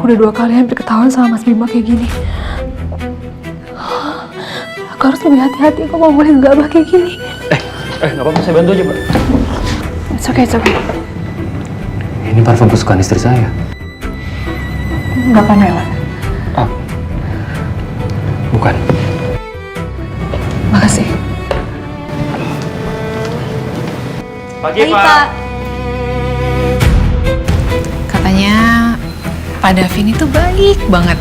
Aku udah 2 kali hampir ketahuan sama Mas Bima kayak gini. Aku harus lebih hati-hati, aku mau boleh gegabah kayak gini. Nggak apa-apa, saya bantu aja, Mbak. It's okay. Ini parfum kesukaan istri saya. Nggak Pamela. Ah, bukan. Makasih. Pagi, Pak. Katanya Pak Davin itu baik banget.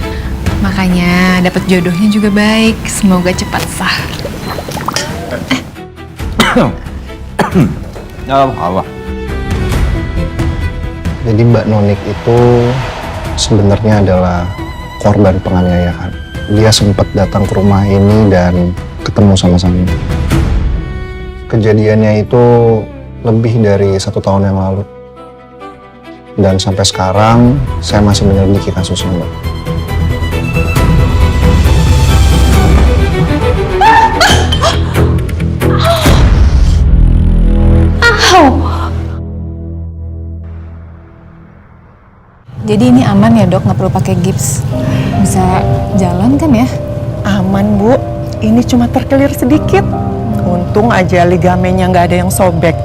Makanya dapat jodohnya juga baik. Semoga cepat sah. Allah. Jadi Mbak Nonik itu sebenarnya adalah korban penganiayaan. Dia sempat datang ke rumah ini dan ketemu sama Sami. Kejadiannya itu lebih dari 1 tahun yang lalu. Dan sampai sekarang saya masih menyelidiki kasusnya, Mbak. Jadi ini aman ya dok, nggak perlu pakai gips. Bisa jalan kan ya? Aman Bu, ini cuma terkelir sedikit. Untung aja ligamennya nggak ada yang sobek.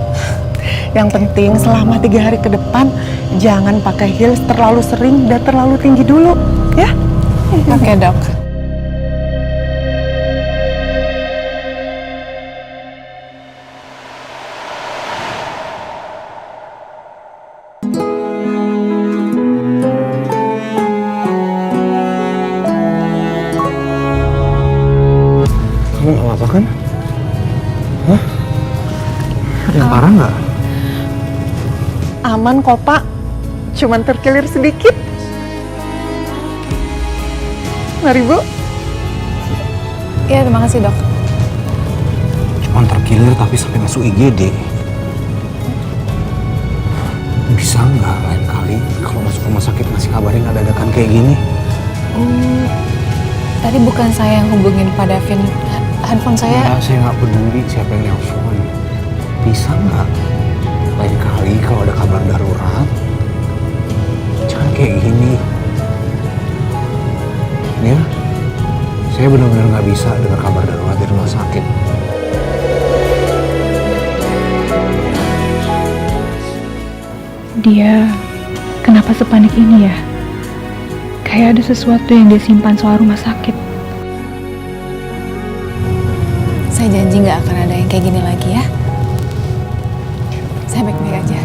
Yang penting selama 3 hari ke depan jangan pakai heels terlalu sering dan terlalu tinggi dulu, ya? Oke dok. Kamu nggak apa-apa kan? Hah? Ada yang parah nggak? Aman kok Pak, cuman terkelir sedikit. Mari Bu. Iya terima kasih dok. Cuman terkilir tapi sampai masuk IGD. Bisa nggak lain kali kalau masuk rumah sakit ngasih kabarin ada dadakan kayak gini? Tadi bukan saya yang hubungin Pak Davin. Handphone saya. Saya nggak peduli siapa yang nelfon. Bisa nggak lain kali kalau ada kabar darurat jangan kayak gini. Ya, saya benar-benar nggak bisa dengar kabar darurat di rumah sakit. Dia kenapa sepanik ini ya? Kayak ada sesuatu yang dia simpan soal rumah sakit. Saya janji nggak akan ada yang kayak gini lagi ya. Saya baik-baik aja.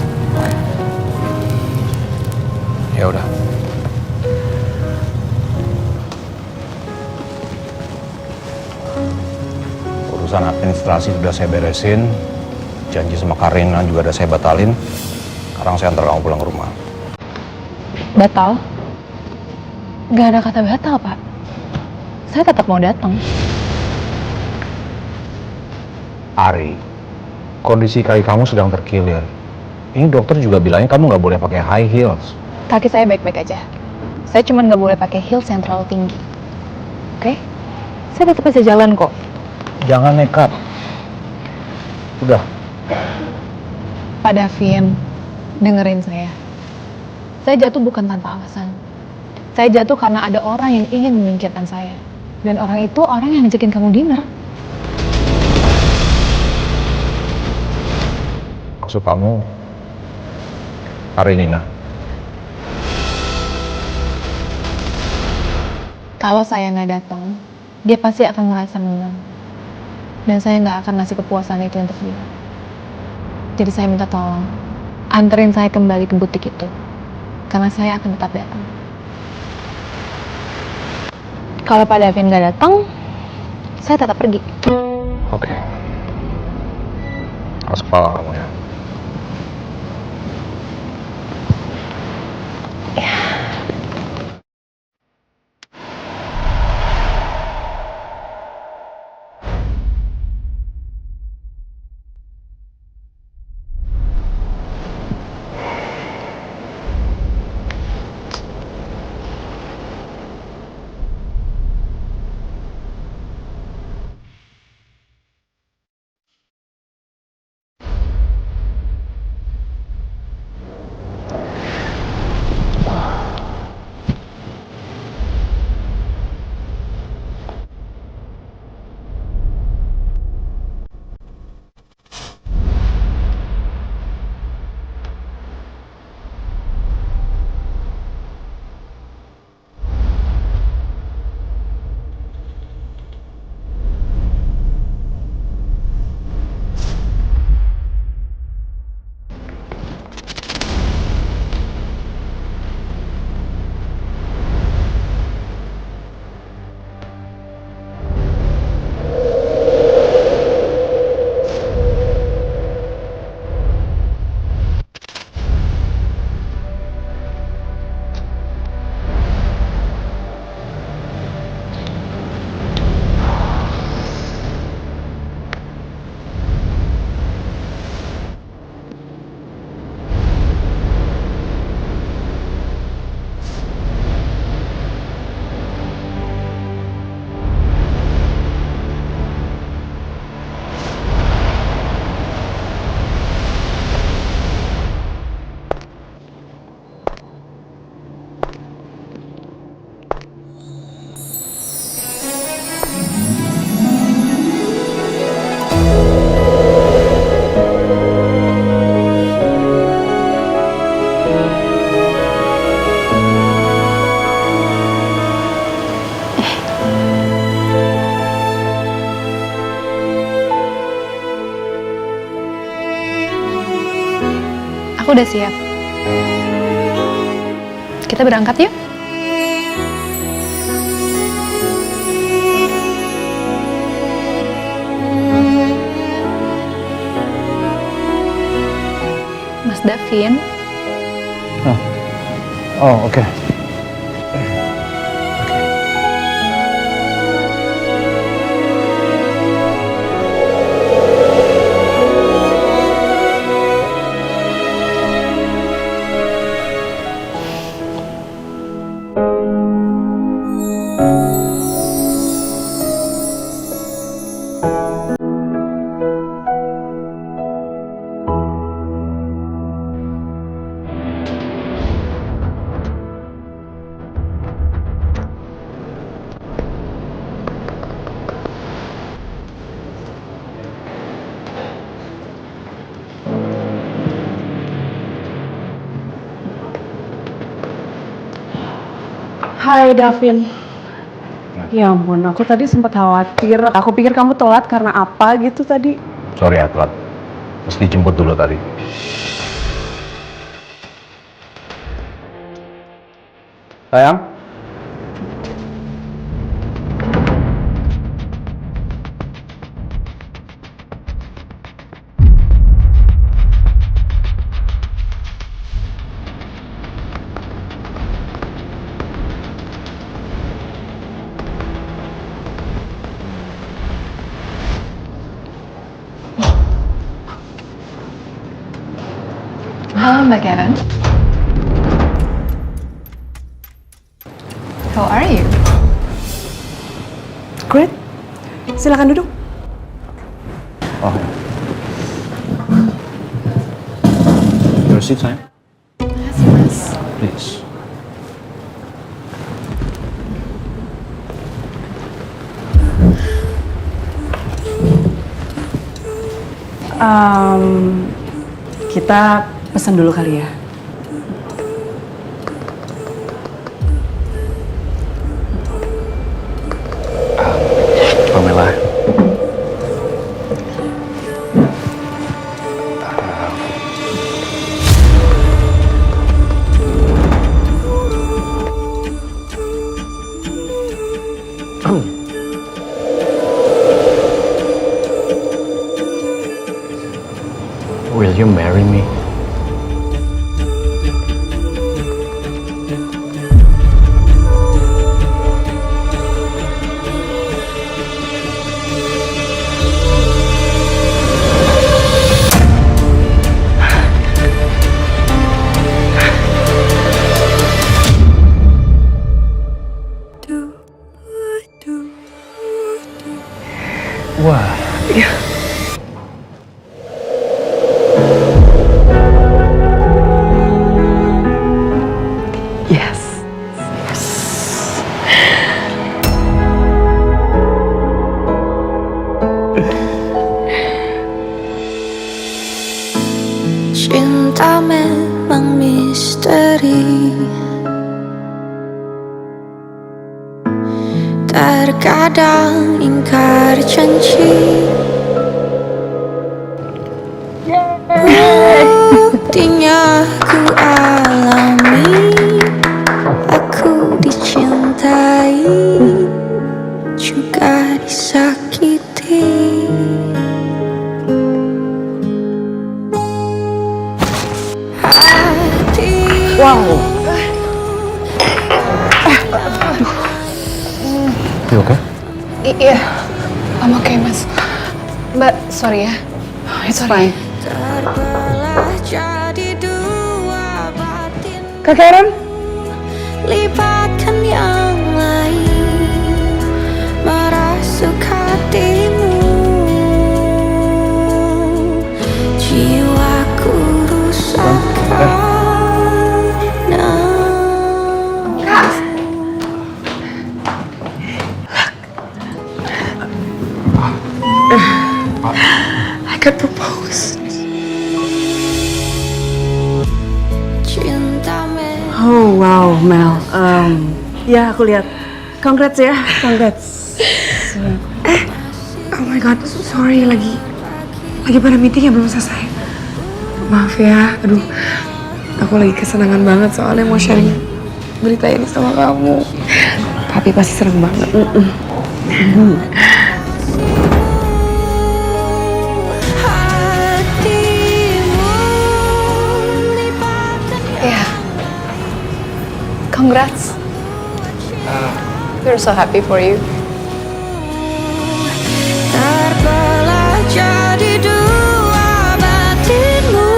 Ya udah. Urusan administrasi sudah saya beresin. Janji sama Karina juga udah saya batalin. Sekarang saya antar kamu pulang ke rumah. Batal? Gak ada kata batal, Pak. Saya tetap mau datang. Ari, kondisi kaki kamu sedang terkilir. Ini dokter juga bilangnya kamu nggak boleh pakai high heels. Kaki saya baik-baik aja. Saya cuma nggak boleh pakai heels yang terlalu tinggi. Oke? Saya tetap bisa jalan kok. Jangan nekat. Udah. Pak Davin, dengerin saya. Saya jatuh bukan tanpa alasan. Saya jatuh karena ada orang yang ingin menyingkirkan saya. Dan orang itu orang yang ngajakin kamu dinner. Maksud kamu hari ini, Nah? Kalau saya nggak datang, dia pasti akan ngerasa menang. Dan saya nggak akan ngasih kepuasan itu untuk dia. Jadi saya minta tolong, anterin saya kembali ke butik itu. Karena saya akan tetap datang. Kalau Pak Davin nggak datang, saya tetap pergi. Oke. Harus kepala kamu ya. Aku udah siap. Kita berangkat yuk. Mas Davin. Oh, oke. Hai Davin. Ya ampun, aku tadi sempat khawatir. Aku pikir kamu telat karena apa gitu tadi. Sorry ya telat. Mesti dijemput dulu tadi. Sayang. Halo Mbak Karen. How are you? Great. Silakan duduk. Oh. Your seat, sayang. Mas. Please. Kita pesan dulu kali ya. Pamela. Will you marry me? Wah. Yes. Cinta memang misteri, terkadang ingkar janji. Buktinya ku alami, aku dicintai, juga disakiti. Wow. You okay? Iya. I'm okay, Mas. Mbak, sorry ya. It's fine. Terbelah jadi dua batin, Kak Karen? libatkan yang lain, merasuk hatimu. Jiwaku rusak karena I got proposed. cinta memang Oh wow, Mel. Ya aku lihat. Congrats ya, congrats. Oh my god, sorry lagi pada meeting yang belum selesai. Maaf ya, aduh, aku lagi kesenangan banget soalnya mau sharing berita ini sama kamu. Papi pasti seneng banget. Ya, congrats. We're so happy for you. Terbelah jadi dua batinmu,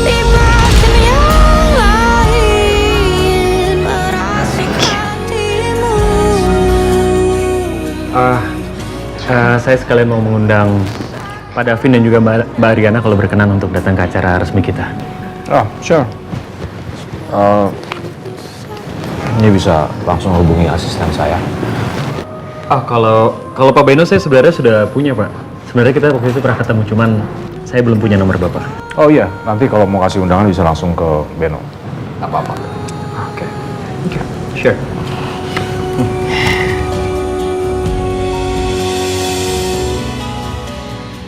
libatkan yang lain, merasuk hatimu. Saya sekalian mau mengundang Pak Davin dan juga Mbak Ariana kalau berkenan untuk datang ke acara resmi kita. Oh, sure. Ini bisa langsung hubungi asisten saya. Kalau Pak Beno saya sebenarnya sudah punya, Pak. Sebenarnya kita waktu itu pernah ketemu, cuman saya belum punya nomor Bapak. Oh iya, nanti kalau mau kasih undangan bisa langsung ke Beno. Nggak apa-apa. Oke. Sure.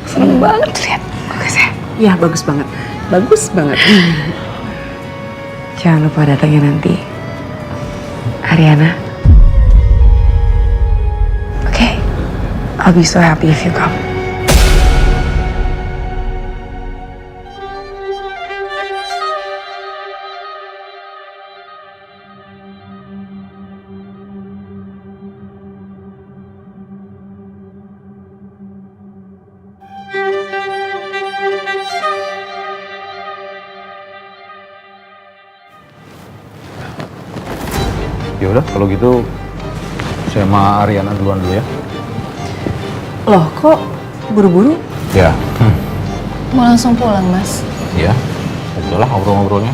Seneng banget lihat. Bagus ya? Iya, bagus banget. Bagus banget. Jangan lupa datangnya nanti. Ariana. Okay. I'll be so happy if you come. Ya udah, kalau gitu saya sama Ariana duluan dulu ya. Loh, kok buru-buru? Ya. Mau langsung pulang, Mas? Iya. Udahlah ngobrol-ngobrolnya.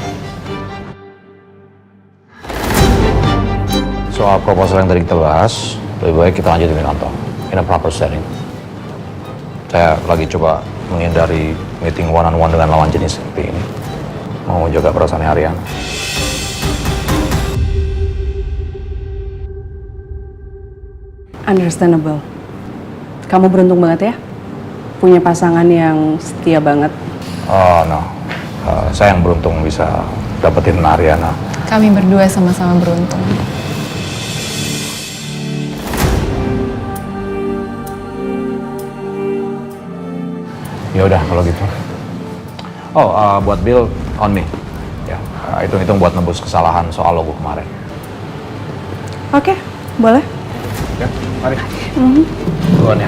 Soal proposal yang tadi kita bahas, lebih baik kita lanjutin di kantor. In a proper setting. Saya lagi coba menghindari meeting one-on-one dengan lawan jenis seperti ini. Mau jaga perasaannya Ariana. Understandable. Kamu beruntung banget ya, punya pasangan yang setia banget. Oh no, saya yang beruntung bisa dapetin Ariana. Kami berdua sama-sama beruntung. Ya udah kalau gitu. Oh, buat bill on me. Ya, hitung-hitung buat nebus kesalahan soal logo kemarin. Oke, boleh. Ya, mari. Duluan ya.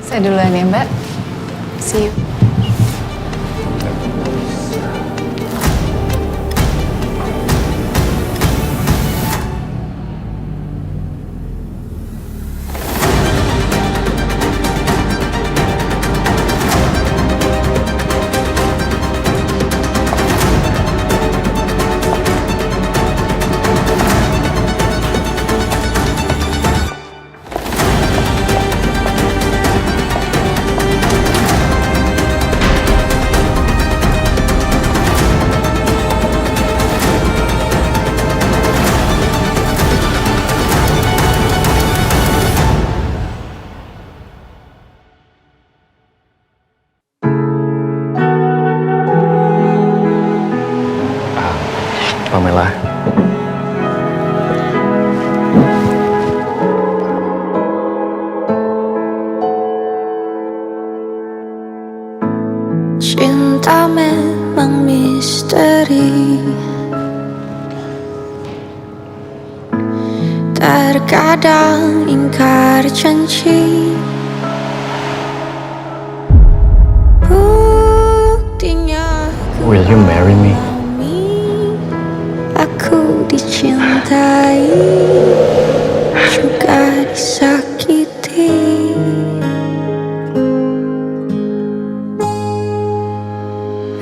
Saya duluan ya, Mbak. See you. Pamela. Cinta memang misteri, terkadang ingkar janji. Buktinya Will you marry me? aku dicintai juga disakiti.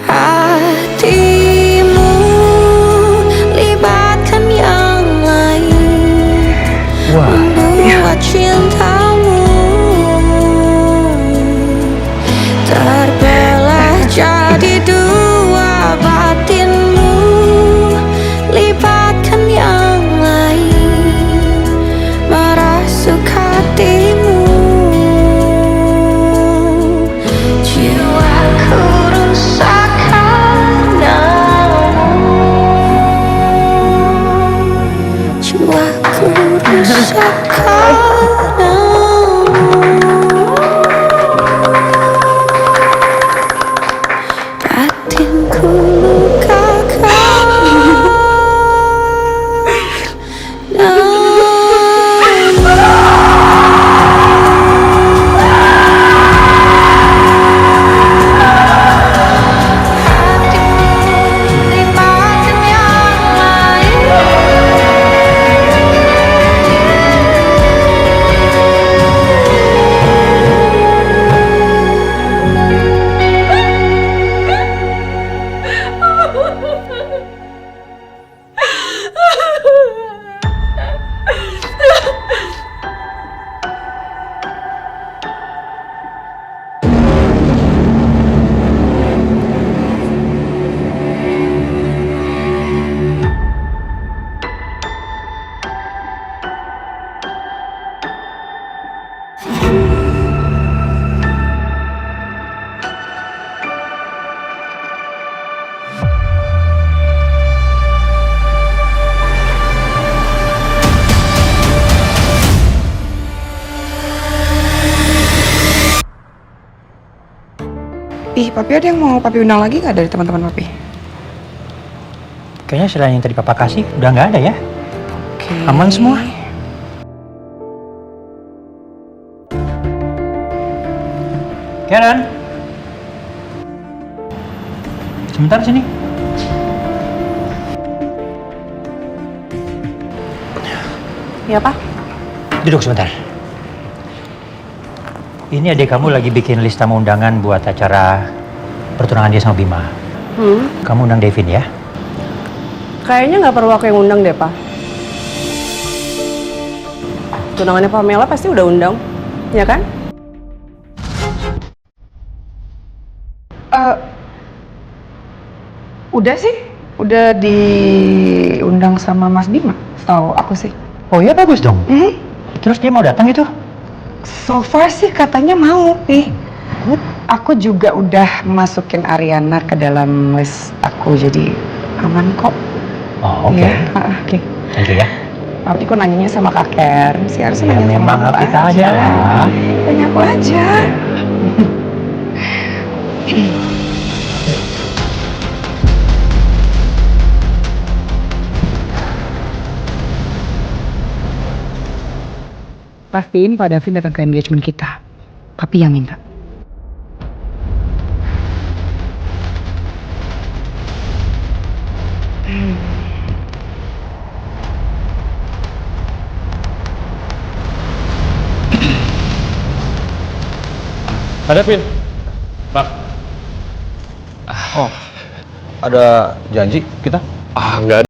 Hatimu libatkan yang lain, membuat cintamu terbelah jadi dua batinmu, libatkan yang lain, merasuk hatimu. Papi ada yang mau Papi undang lagi nggak dari teman-teman Papi? Kayaknya selain yang tadi Papa kasih, udah nggak ada ya? Oke. Aman semua? Karen? Sebentar sini. Ya, Pak? Duduk sebentar. Ini adik kamu lagi bikin list tamu undangan buat acara pertunangan dia sama Bima. Kamu undang Devin ya? Kayaknya nggak perlu aku yang undang deh, Pak. Tunangannya Pamela pasti udah undang, ya kan? Udah sih, udah diundang sama Mas Bima, tahu aku sih. Oh iya, bagus dong. Terus dia mau datang itu? So far sih katanya mau, Pi. Aku juga udah masukin Ariana ke dalam list aku, jadi aman kok. Oh, oke. Ya, Oke. Thank you ya. Tapi kok nanyanya sama Kak Ker, sih harusnya Ya, nanya memang sama aku kita aja lah. Tanya aku aja. Pastiin Pak Davin datang ke engagement kita. Papi yang minta. Ada Pin? Pak. Oh, ada janji kita? Nggak ada.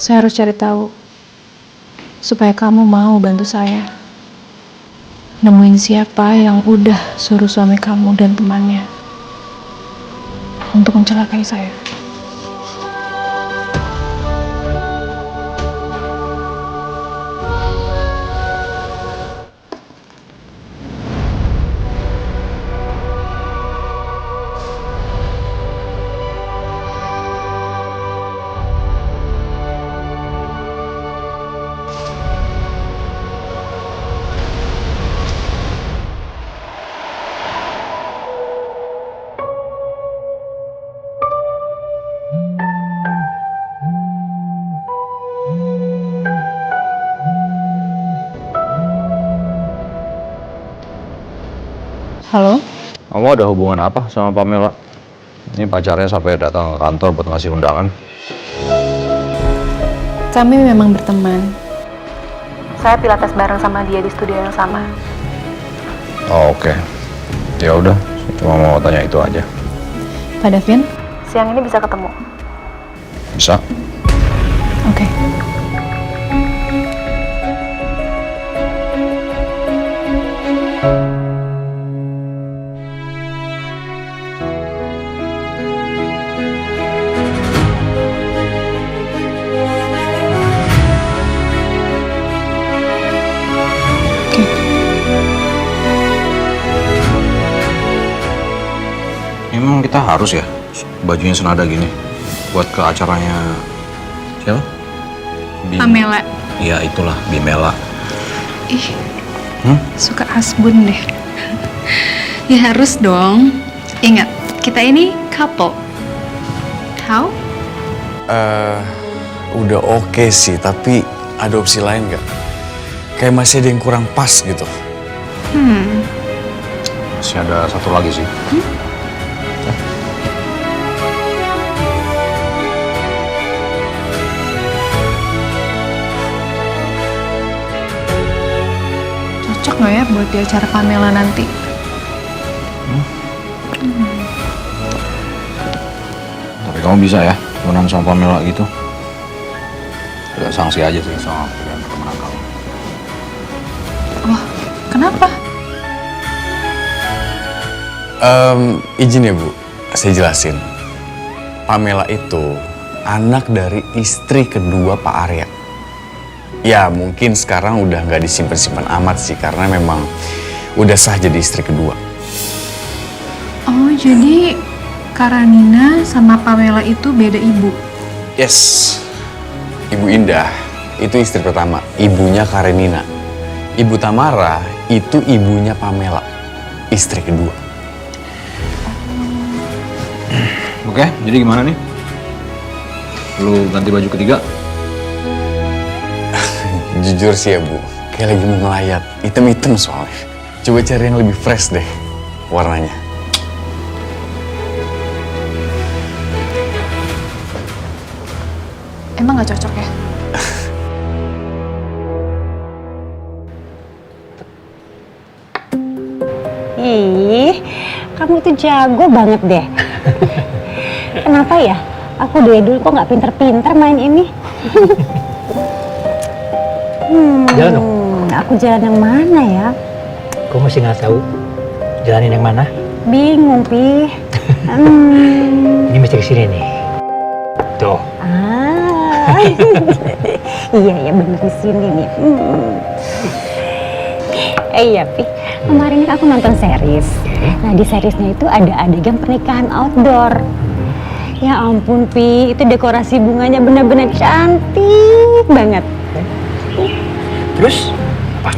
Saya harus cari tahu supaya kamu mau bantu saya nemuin siapa yang udah suruh suami kamu dan temannya untuk mencelakai saya. Halo? Kamu ada hubungan apa sama Pamela? Ini pacarnya sampai datang ke kantor buat ngasih undangan. Kami memang berteman. Saya pilates bareng sama dia di studio yang sama. Oh, oke. Ya udah, cuma mau tanya itu aja. Pak Davin, siang ini bisa ketemu? Bisa? Oke. harus ya bajunya senada gini buat ke acaranya siapa? Pamela. Iya itulah Bimela. Ih, suka asbun deh. Ya harus dong. Ingat, kita ini couple. How? Udah oke sih, tapi ada opsi lain nggak? Kayak masih ada yang kurang pas gitu. Masih ada satu lagi sih. Cocok nggak ya buat di acara Pamela nanti? Tapi kamu bisa ya temenan sama Pamela gitu. Udah sanksi aja sih sama pilihan pertemanan kamu. Wah, kenapa? Izin ya Bu, saya jelasin. Pamela itu anak dari istri kedua Pak Arya. Ya mungkin sekarang udah nggak disimpan-simpan amat sih, karena memang udah sah jadi istri kedua. Oh, jadi Karanina sama Pamela itu beda ibu? Yes, Ibu Indah itu istri pertama, ibunya Karenina. Ibu Tamara itu ibunya Pamela, istri kedua. Oke, jadi gimana nih? Lu ganti baju ketiga? Jujur sih ya Bu, kayak lagi mau ngelayat, hitam-hitam soalnya. Coba cari yang lebih fresh deh warnanya. Emang nggak cocok ya? Ih, kamu tuh jago banget deh. Kenapa ya? Aku dari dulu kok nggak pinter-pinter main ini. Jalan dong. Aku jalan yang mana ya? Kau masih nggak tahu jalanin yang mana? Bingung, Pi. Ini mesti kesini nih. Tuh. Ah, iya bener di sini nih. Iya, Pi. Kemarin kan aku nonton series. Nah, di seriesnya itu ada adegan pernikahan outdoor. Ya ampun, Pi, itu dekorasi bunganya benar-benar cantik banget. Terus? Apa?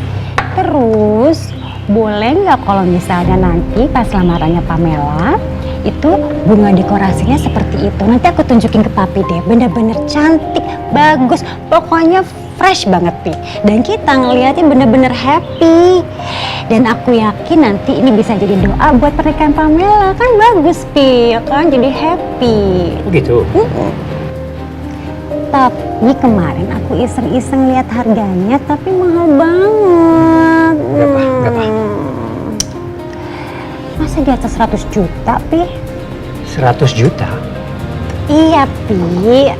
Terus, boleh nggak kalau misalnya nanti pas lamarannya Pamela, itu bunga dekorasinya seperti itu. Nanti aku tunjukin ke Papi deh, bener-bener cantik, bagus, pokoknya fresh banget, Pi. Dan kita ngeliatnya bener-bener happy. Dan aku yakin nanti ini bisa jadi doa buat pernikahan Pamela, kan bagus, Pi, ya kan? Jadi happy. Begitu. Tapi kemarin aku iseng-iseng lihat harganya, tapi mahal banget. Berapa? Masa di atas 100 juta, Pi? 100 juta? Iya, Pi.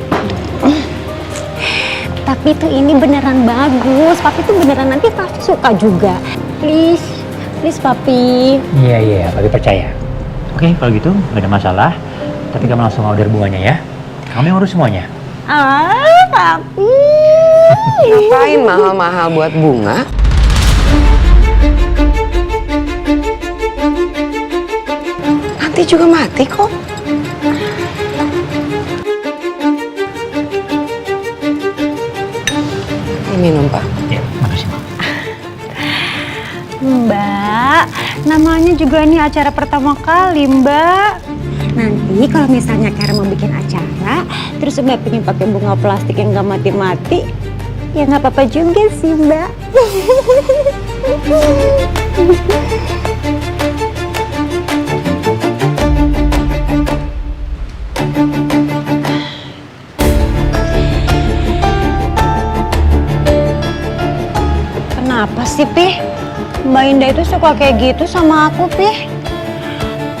Tapi tuh ini beneran bagus. Papi tuh beneran nanti Papi suka juga. Please, please Papi. Iya, Papi percaya. Oke, kalau gitu nggak ada masalah. Tapi kamu langsung order bunganya ya. Kamu yang urus semuanya. Ah, Papi. Ngapain mahal-mahal buat bunga? Nanti juga mati kok. Ini minum, Pak. Ya, makasih. Mbak, namanya juga ini acara pertama kali, Mbak. Nanti kalau misalnya Karen mau bikin acara, terus Mbak pengen pakai bunga plastik yang nggak mati-mati, ya nggak apa-apa juga sih, Mbak. Kenapa sih, Pi? Mbak Indah itu suka kayak gitu sama aku, Pi.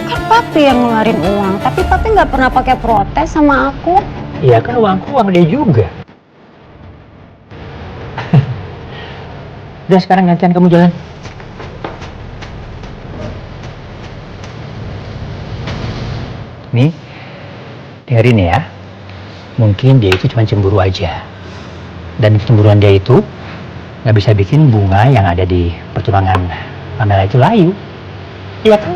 Kan Papi yang ngeluarin uang, tapi Papi nggak pernah pakai protes sama aku. Iya kan uangku uang dia juga. Udah sekarang gantian kamu jalan. Nih, dengerin ya. Mungkin dia itu cuma cemburu aja. Dan kecemburuan dia itu nggak bisa bikin bunga yang ada di pertunangan Pamela itu layu. Iya kan?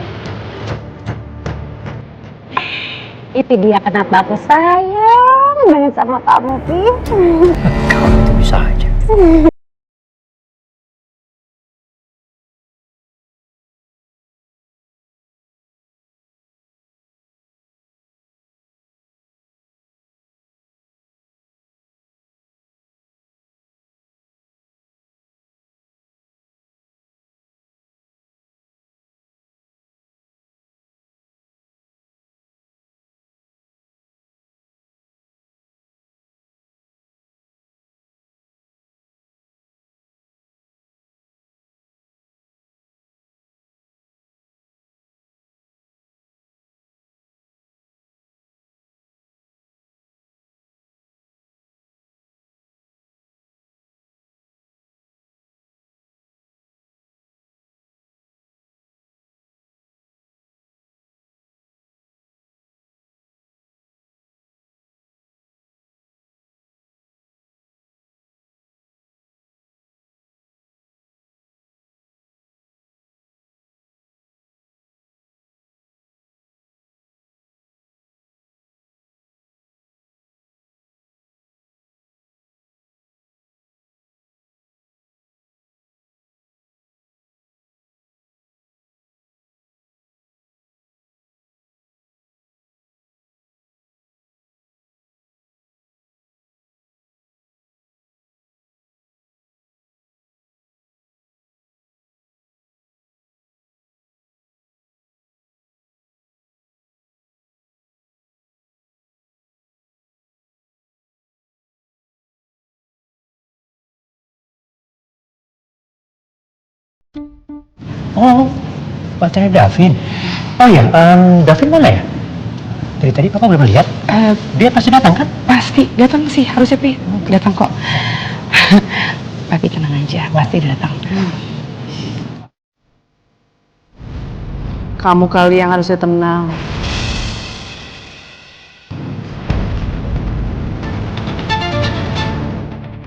Itu dia kenapa aku sayang banget sama kamu, Pi. Kau itu bisa aja. Oh, pacarnya Davin. Oh ya, Davin mana ya? Dari tadi Papa belum lihat. Dia pasti datang kan? Pasti datang sih, harusnya Pi. Datang kok. Papi tenang aja, pasti datang. Kamu kali yang harusnya tenang.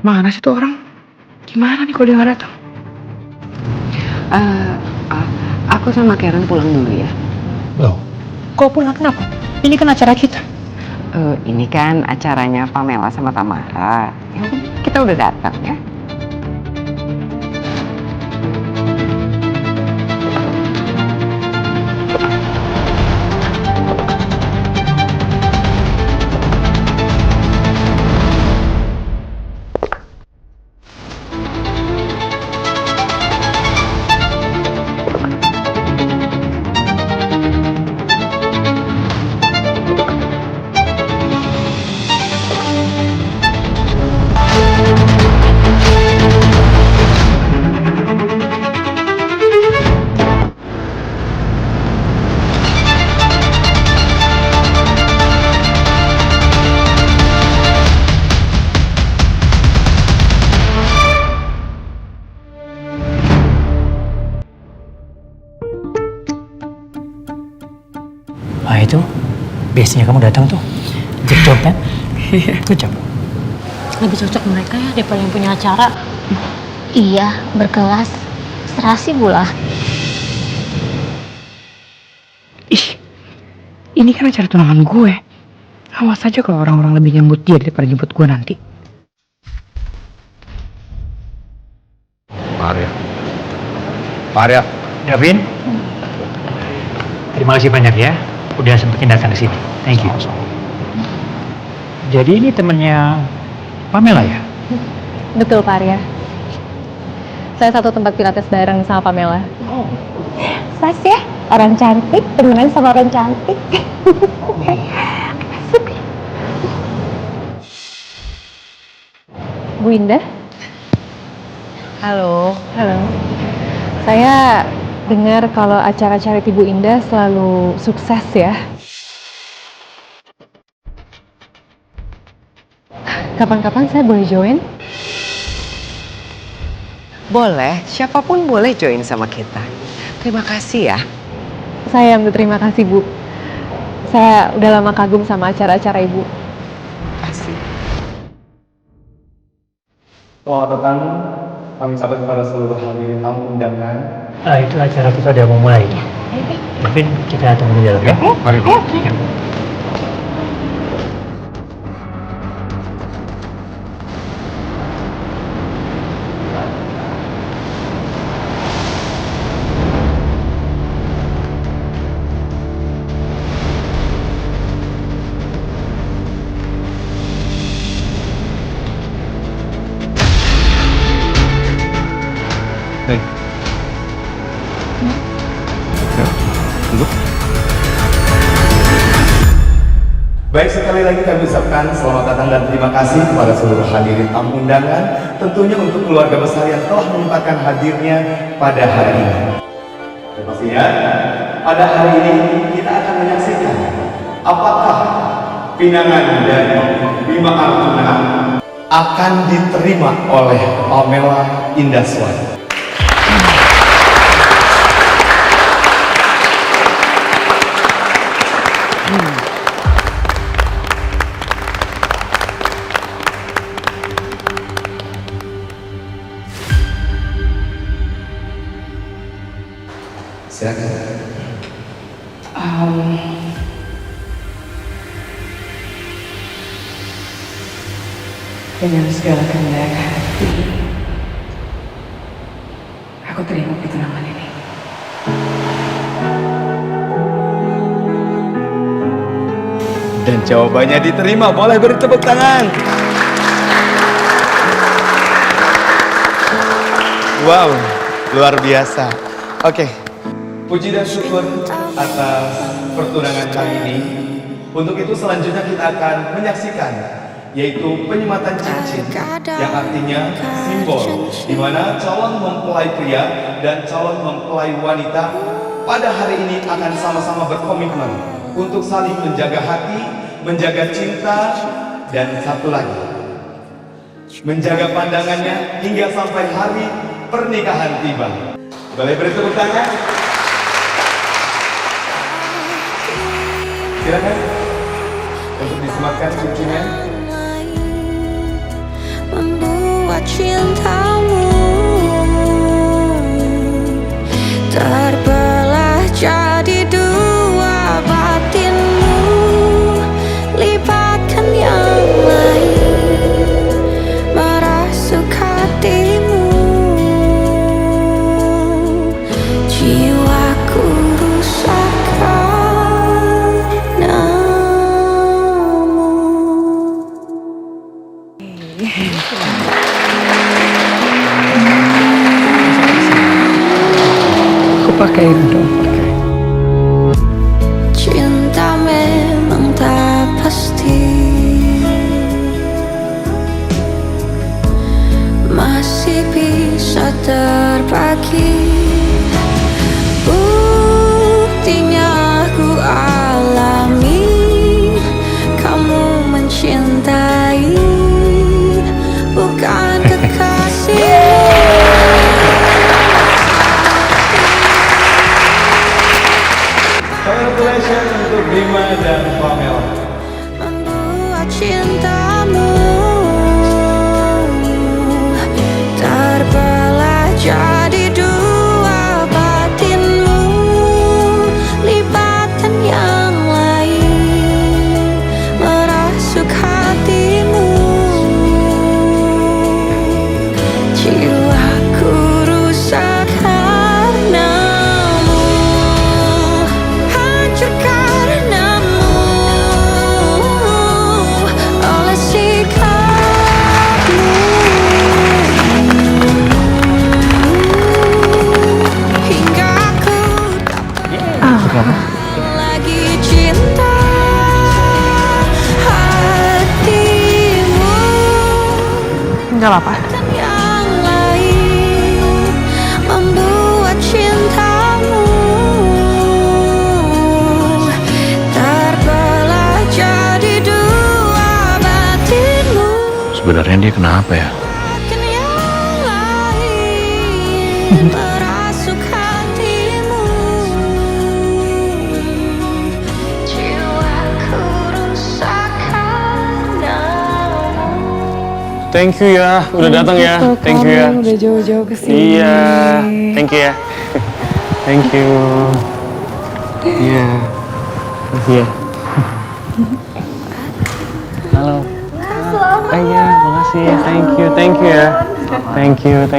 Mana sih tuh orang? Gimana nih kalau dia nggak datang? Aku sama Karen pulang dulu ya. Loh, kau pulang kenapa? Ini kan acara kita. Ini kan acaranya Pamela sama Tamara. Ya, kita udah datang ya. Ah itu, biasanya kamu datang tuh. Good job kan? Good job. Lebih cocok mereka ya daripada yang punya acara. Iya, berkelas. Serasi pula. Ih, ini kan acara tunangan gue. Awas aja kalau orang-orang lebih nyambut dia daripada nyambut gue nanti. Pak Arya. Davin, terima kasih banyak ya. Udah sempetin datang ke sini. Thank you. Jadi ini temennya Pamela ya? Betul Pak Arya. Saya satu tempat pilates bareng sama Pamela. Pas ya, orang cantik temenan sama orang cantik. Bu Indah. Halo. Halo. Saya dengar kalau acara charity Bu Indah selalu sukses ya. Kapan-kapan saya boleh join? Boleh, siapapun boleh join sama kita. Terima kasih ya. Saya yang berterima kasih Bu. Saya udah lama kagum sama acara-acara Ibu. Kasih. Selamat datang. Kami sampaikan kepada seluruh hadirin tamu undangan. Itu acara kita udah mau mulai. Davin, kita tunggu di dalam ya. Mari Bu. Hei. Ya, tunggu. Baik, sekali lagi kami ucapkan selamat datang dan terima kasih kepada seluruh hadirin tamu undangan, tentunya untuk keluarga besar yang telah menyempatkan hadirnya pada hari ini. Dan pastinya, pada hari ini kita akan menyaksikan apakah pinangan dari Bima Arjuna akan diterima oleh Pamela Indaswara. Silakan. Dengan segala kehendak hati, aku terima pertunangan ini. Dan jawabannya diterima, boleh beri tepuk tangan. Wow, luar biasa. Oke, puji dan syukur atas pertunangan kali ini. Untuk itu selanjutnya kita akan menyaksikan yaitu penyematan cincin yang artinya simbol di mana calon mempelai pria dan calon mempelai wanita pada hari ini akan sama-sama berkomitmen untuk saling menjaga hati, menjaga cinta, dan satu lagi menjaga pandangannya hingga sampai hari pernikahan tiba. Boleh beri tepuk tangan? Silakan untuk disematkan cincinnya. Membuat cintamu terbelah jadi dua, batinmu lipatkan yang lain, merasuk hatimu, jiwaku rusak karenamu. Aku pakein dong, pakai. Cinta memang tak pasti, masih bisa terbagi. Buktinya ku alami, kamu mencintai, bukan kekasih. Congratulations untuk Bima dan Pamela. Membuat cintamu terbelah jadi dua, batinmu lipatan yang lain, merasuk hatimu, jiwaku rusak karenamu, hancur karenamu, oleh sikapmu, hingga aku tak lagi cinta hatimu. Enggak apa-apa. Yang lain membuat cintamu terbelah jadi dua, batinmu Sebenarnya dia kenapa ya? yang lain, merasuk hatimu, jiwaku rusak karenamu. Thank you ya, udah datang ya. Thank you ya. Udah jauh-jauh ke sini. Iya, thank you ya. Thank you. Iya. Iya. Halo. Iya, makasih. Thank you ya. Thank you.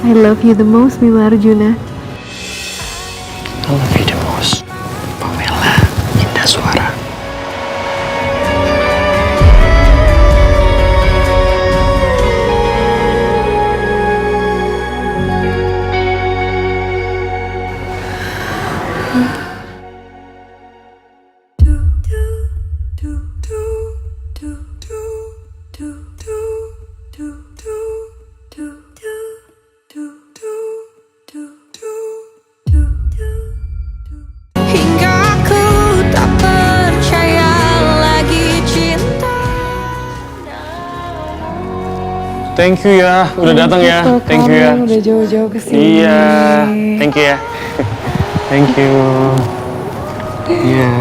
I love you the most, Bima Arjuna. I love you the most, Pamela Indaswara. Thank you ya, udah datang ya. Thank you ya. Udah jauh-jauh kesini. Iya, thank you ya. Thank you. Iya.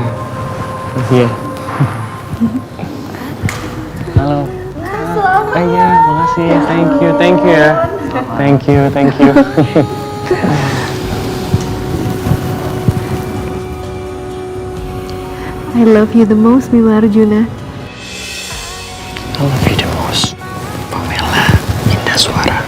Iya. Halo. Iya, makasih. Thank you ya. Thank you. I love you the most, Mila Arjuna. I love you the most, Pamela Indah Suara.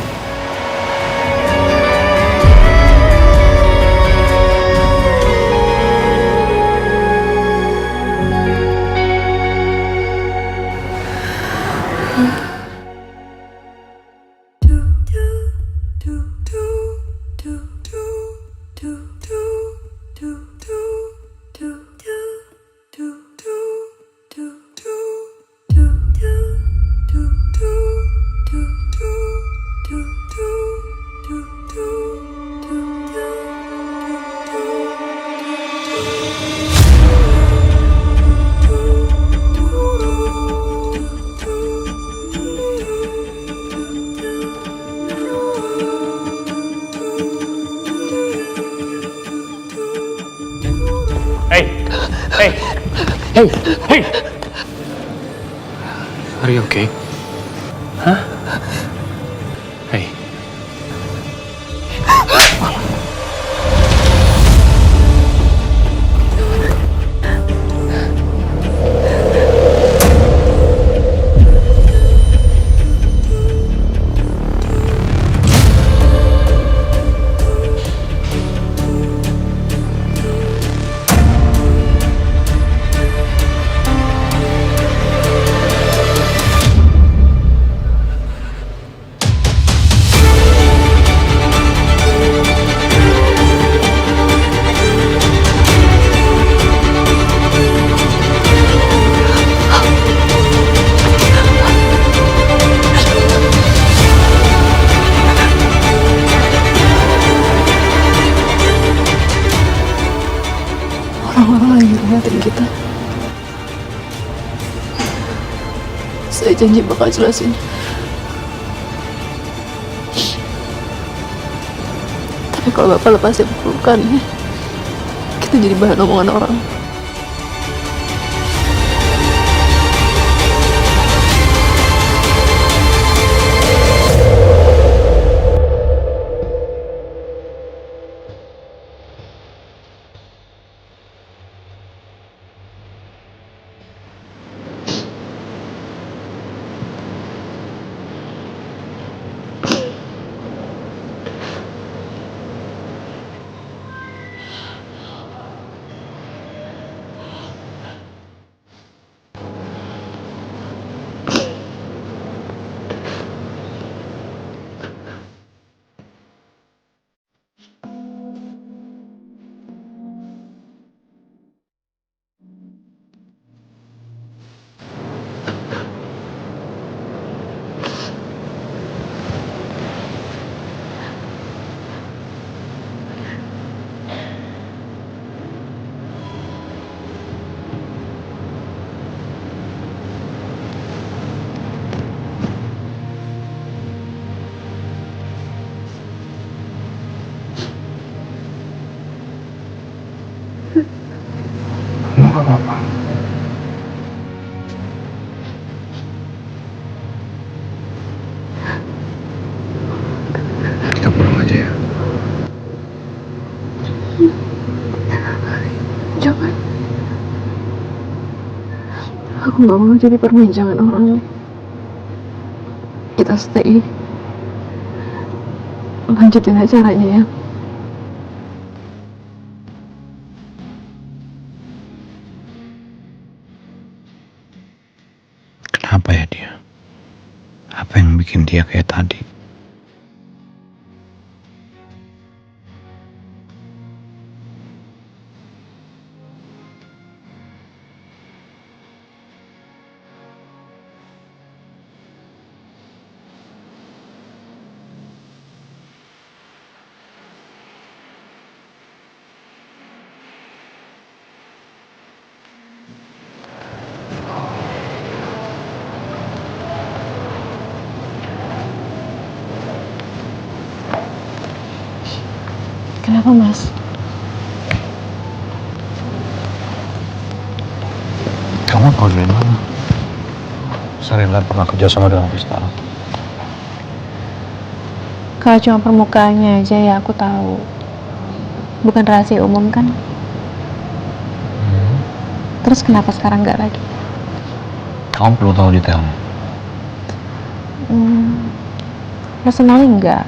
Hey. Are you okay? Hah? Hey. Orang-orang lagi ngeliatin kita. Saya janji bakal jelasin. Tapi kalau Bapak lepasin pelukannya, kita jadi bahan omongan orang. Nggak apa-apa. Kita pulang aja ya. Jangan. Aku nggak mau jadi perbincangan orang. Kita stay. Lanjutin acaranya ya. Kenapa ya dia? Apa yang bikin dia kayak tadi? Kenapa, Mas? Kamu tahu dari mana? Serena pernah kerja sama dengan Vista. Kalau cuma permukaannya aja ya aku tahu. Bukan rahasia umum kan? Terus kenapa sekarang nggak lagi? Kamu perlu tahu detailnya. Personally enggak.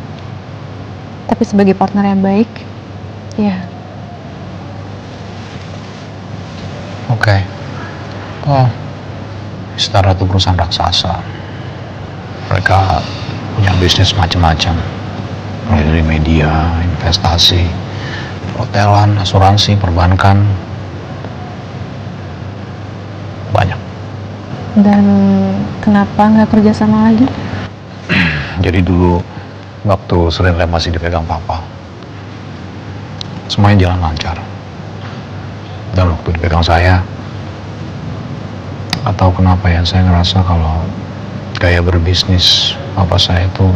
Tapi sebagai partner yang baik, ya. Oke. Oh, Vista itu perusahaan raksasa. Mereka punya bisnis macam-macam. Mulai dari media, investasi, hotelan, asuransi, perbankan. Banyak. Dan kenapa nggak kerja sama lagi? Jadi dulu waktu Serena masih dipegang papa, semuanya jalan lancar. Dan waktu dipegang saya, atau kenapa ya, saya ngerasa kalau gaya berbisnis papa saya itu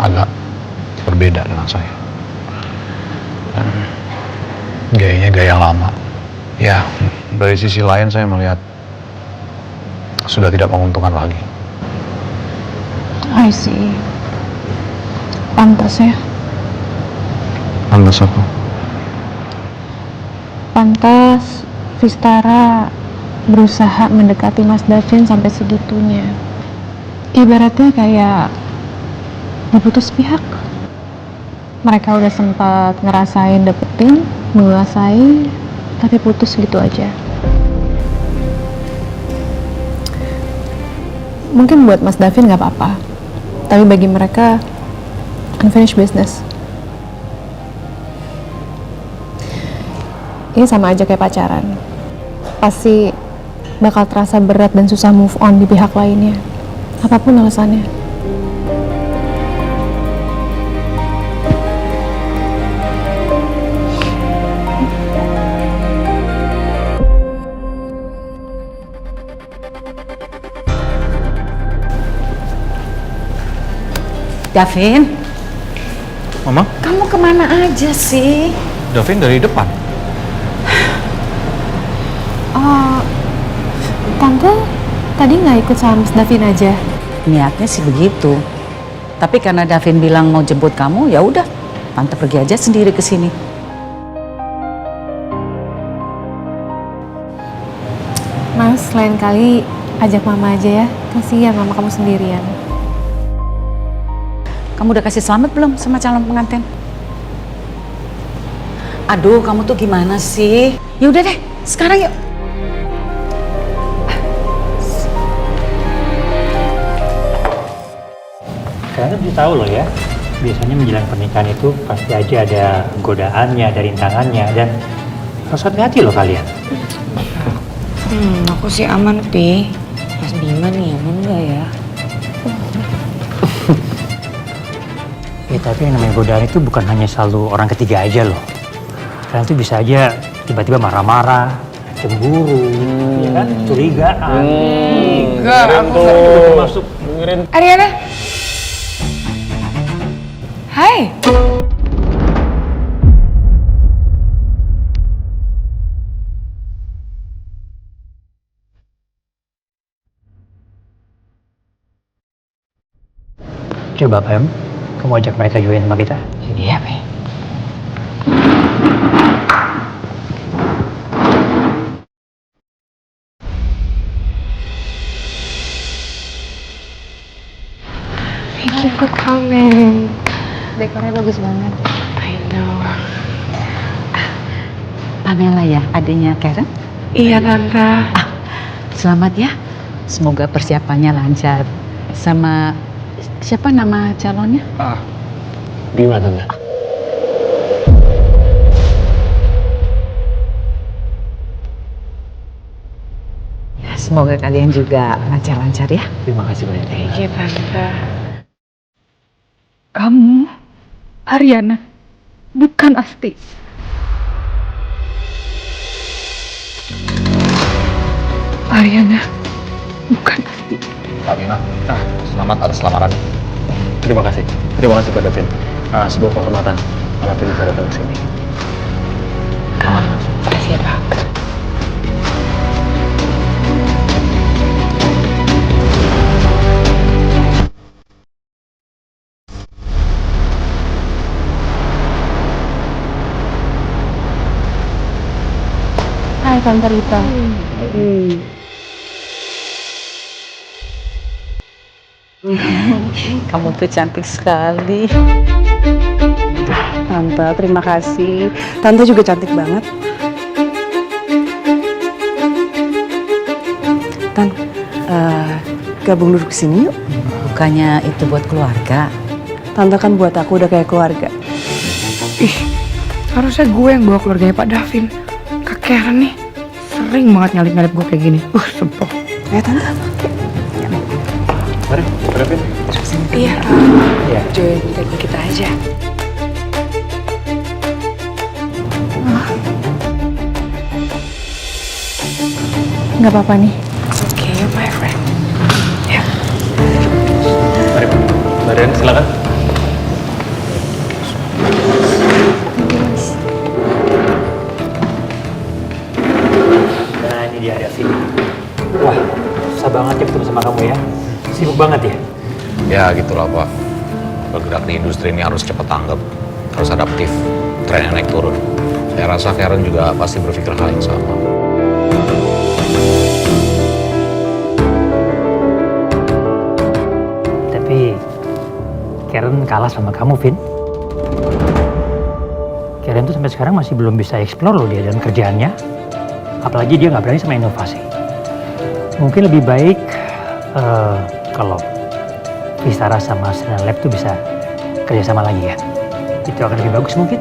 agak berbeda dengan saya. Dan gayanya gaya lama. Ya, dari sisi lain saya melihat sudah tidak menguntungkan lagi. I see. Pantas ya. Pantas apa? Pantas Vistara berusaha mendekati Mas Davin sampai segitunya. Ibaratnya kayak diputus pihak. Mereka udah sempat ngerasain dapetin, menguasai, tapi putus gitu aja. Mungkin buat Mas Davin nggak apa-apa, tapi bagi mereka unfinished business. Ini sama aja kayak pacaran. Pasti bakal terasa berat dan susah move on di pihak lainnya. Apapun alasannya. Davin, Mama? kamu kemana aja sih? Davin dari depan. Tante tadi nggak ikut sama Mas Davin aja? Niatnya sih begitu. Tapi karena Davin bilang mau jemput kamu, ya udah, Tante pergi aja sendiri ke sini. Mas, lain kali ajak Mama aja ya. Kasihan Mama kamu sendirian. Kamu udah kasih selamat belum sama calon pengantin? Aduh, kamu tuh gimana sih? Ya udah deh, sekarang yuk. Kalian harus tahu loh ya, biasanya menjelang pernikahan itu pasti aja ada godaannya, ada rintangannya, dan harus hati-hati loh kalian. Aku sih aman, Pi. Mas Bima nih aman nggak ya? Ya tapi yang namanya godaan itu bukan hanya selalu orang ketiga aja loh. Kalian tuh bisa aja tiba-tiba marah-marah, cemburu, ya kan, curigaan. Enggak, aku nggak Termasuk Ariana. Hai. Coba Pem, kamu ajak mereka join sama kita. Iya, Pi. Thank you for coming. Dekornya bagus banget. I know. Pamela ya, adiknya Karen? Iya, Tante. Selamat ya. Semoga persiapannya lancar. Sama siapa nama calonnya? Bima, Tante. Ya, semoga kalian juga lancar-lancar ya. Terima kasih banyak. Iya, Tante. Kamu, Ariana, bukan Asti. Ariana, bukan Asti. Pak Bima, selamat atas lamaran. Terima kasih Pak Davin. Sebuah kehormatan kenapa bisa datang ke sini. Makasih ya, Pak. Hai Tante Rita. Kamu tuh cantik sekali. Tante, terima kasih. Tante juga cantik banget. Tan, gabung duduk sini yuk. Bukannya itu buat keluarga. Tante kan buat aku udah kayak keluarga. Ih, harusnya gue yang bawa keluarganya Pak Davin. Kak Karen nih sering banget nyalip-nyalip gue kayak gini. Sumpah. Tante. Mari, Pak Davin. Iya, Iya. join kita aja. Nggak apa-apa nih. Oke, my friend. Ya. Mari, Mbak Rian, silakan. Nah, ini dia Davin. Wah, susah banget ya ketemu sama kamu ya. Sibuk banget ya. Ya gitulah Pak. Bergerak di industri ini harus cepat tanggap, harus adaptif, trennya naik turun. Saya rasa Karen juga pasti berpikir hal yang sama. Tapi Karen kalah sama kamu, Vin. Karen tuh sampai sekarang masih belum bisa explore loh dia dalam kerjaannya. Apalagi dia nggak berani sama inovasi. Mungkin lebih baik kalau Vistara sama Sinan Lab tuh bisa kerjasama lagi ya. Itu akan lebih bagus mungkin.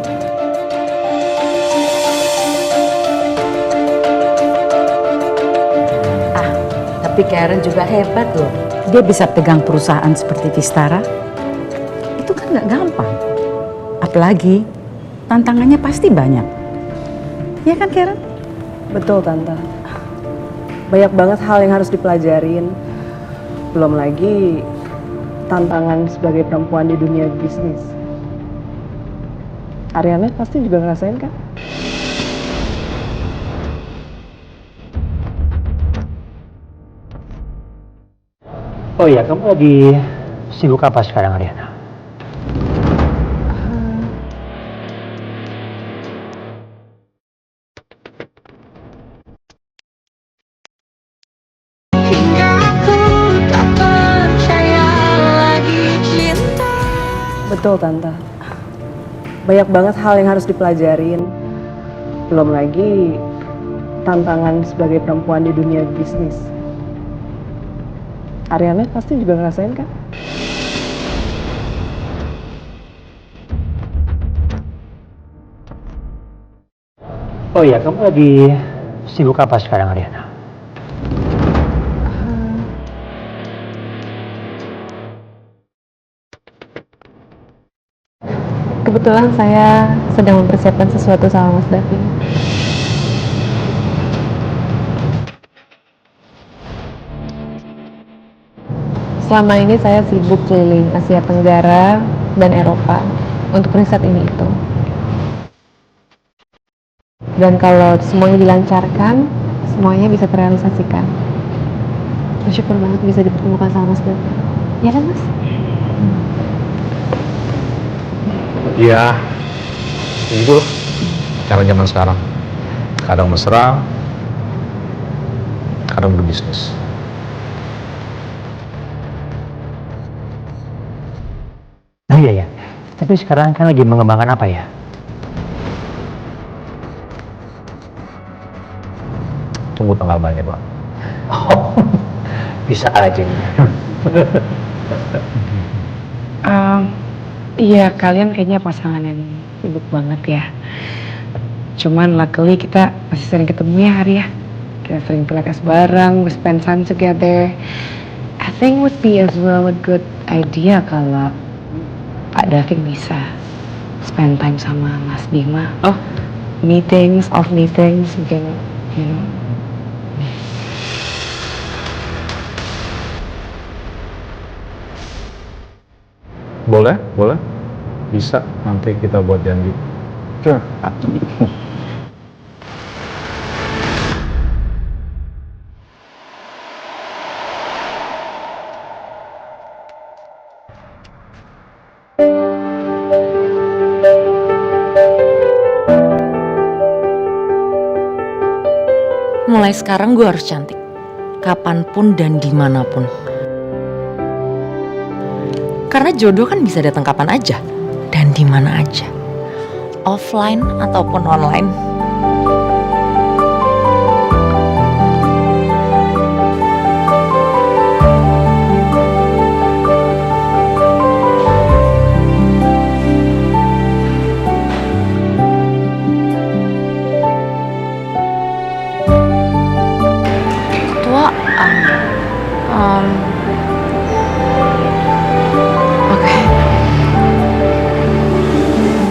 Tapi Karen juga hebat loh. Dia bisa pegang perusahaan seperti Vistara. Itu kan nggak gampang. Apalagi tantangannya pasti banyak. Iya kan Karen? Betul Tante. Banyak banget hal yang harus dipelajarin. Belum lagi tantangan sebagai perempuan di dunia bisnis. Ariana pasti juga ngerasain kan? Oh iya, kamu lagi sibuk apa sekarang, Ariana? Betul Tante. Banyak banget hal yang harus dipelajarin. Belum lagi tantangan sebagai perempuan di dunia bisnis. Ariana pasti juga ngerasain kan? Oh iya, kamu lagi sibuk apa sekarang, Ariana? Kebetulan saya sedang mempersiapkan sesuatu sama Mas Davin. Selama ini saya sibuk keliling Asia Tenggara dan Eropa untuk riset ini itu. Dan kalau semuanya dilancarkan, semuanya bisa terrealisasikan. Bersyukur banget bisa dipertemukan sama Mas Davin. Ya kan Mas? Iya, itu cara zaman sekarang. Kadang mesra, kadang berbisnis. Oh iya ya, tapi sekarang kan lagi mengembangkan apa ya? Tunggu tanggal mainnya Pak. Oh, bisa aja. Iya, kalian kayaknya pasangan yang sibuk banget ya. Cuman luckily kita masih sering ketemu ya hari ya. Kita sering pilates bareng, we spend time together. I think would be as well a good idea kalau Pak Davin bisa spend time sama Mas Bima. Oh, meetings, off meetings, mungkin, you know. Boleh, boleh. bisa nanti kita buat janji. Sure. Mulai sekarang gue harus cantik. Kapanpun dan dimanapun. Karena jodoh kan bisa datang kapan aja. Dan dimana aja. Offline ataupun online.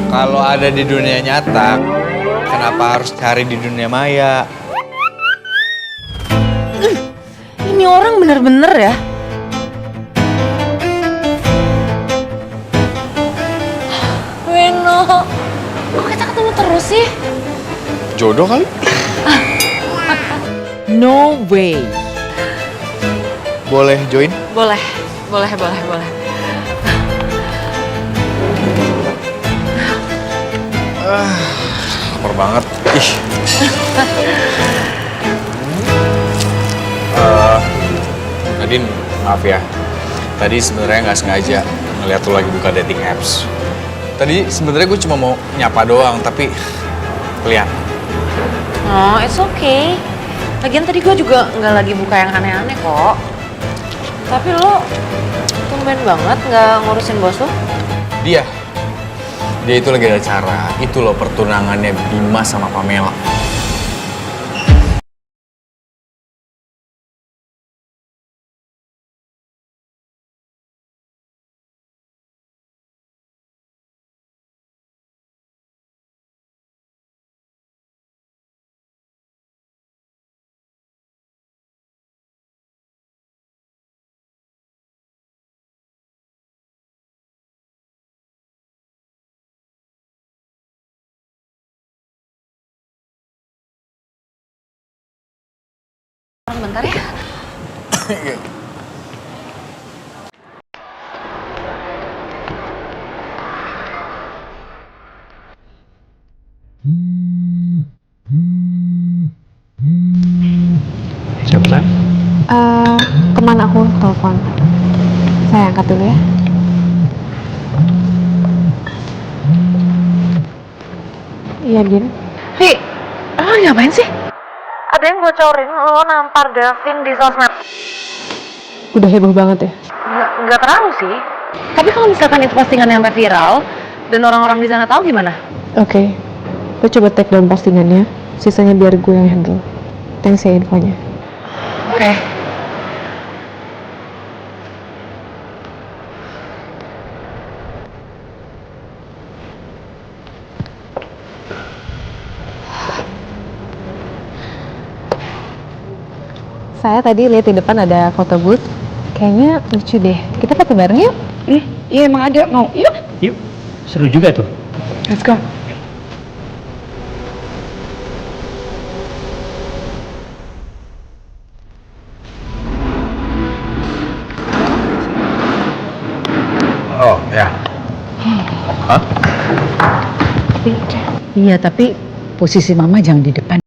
Kalau ada di dunia nyata, kenapa harus cari di dunia maya? Ini orang bener-bener ya. Weno, kok kita ketemu terus sih? Jodoh kali? No way. Boleh join? Boleh. Lapar banget. Ih. Nadine, maaf ya. Tadi sebenarnya nggak sengaja ngeliat tuh lagi buka dating apps. Tadi sebenarnya gue cuma mau nyapa doang, tapi kelihatan. Oh, it's okay. Lagian tadi gue juga nggak lagi buka yang aneh-aneh kok. Tapi lo tumben banget nggak ngurusin bos lo? Dia itu lagi ada acara. Itu loh pertunangannya Bima sama Pamela. Bentar ya. Siapa? Teman aku telepon. Saya angkat dulu ya. Iya, Din. Hi, lo ngapain sih? Ada yang bocorin lo nampar Davin di sosmed. Udah heboh banget ya? Nggak terlalu sih. Tapi kalau misalkan itu postingan yang sampai viral dan orang-orang di sana tahu gimana? Oke. Lo coba take down postingannya. Sisanya biar gue yang handle. Thanks ya infonya. Oke. Saya tadi lihat di depan ada foto booth. Kayaknya lucu deh. Kita foto bareng yuk. Iya emang ada, mau yuk. Yuk, seru juga tuh. Let's go. Oh, ya. Hah? Iya, tapi posisi mama jangan di depan.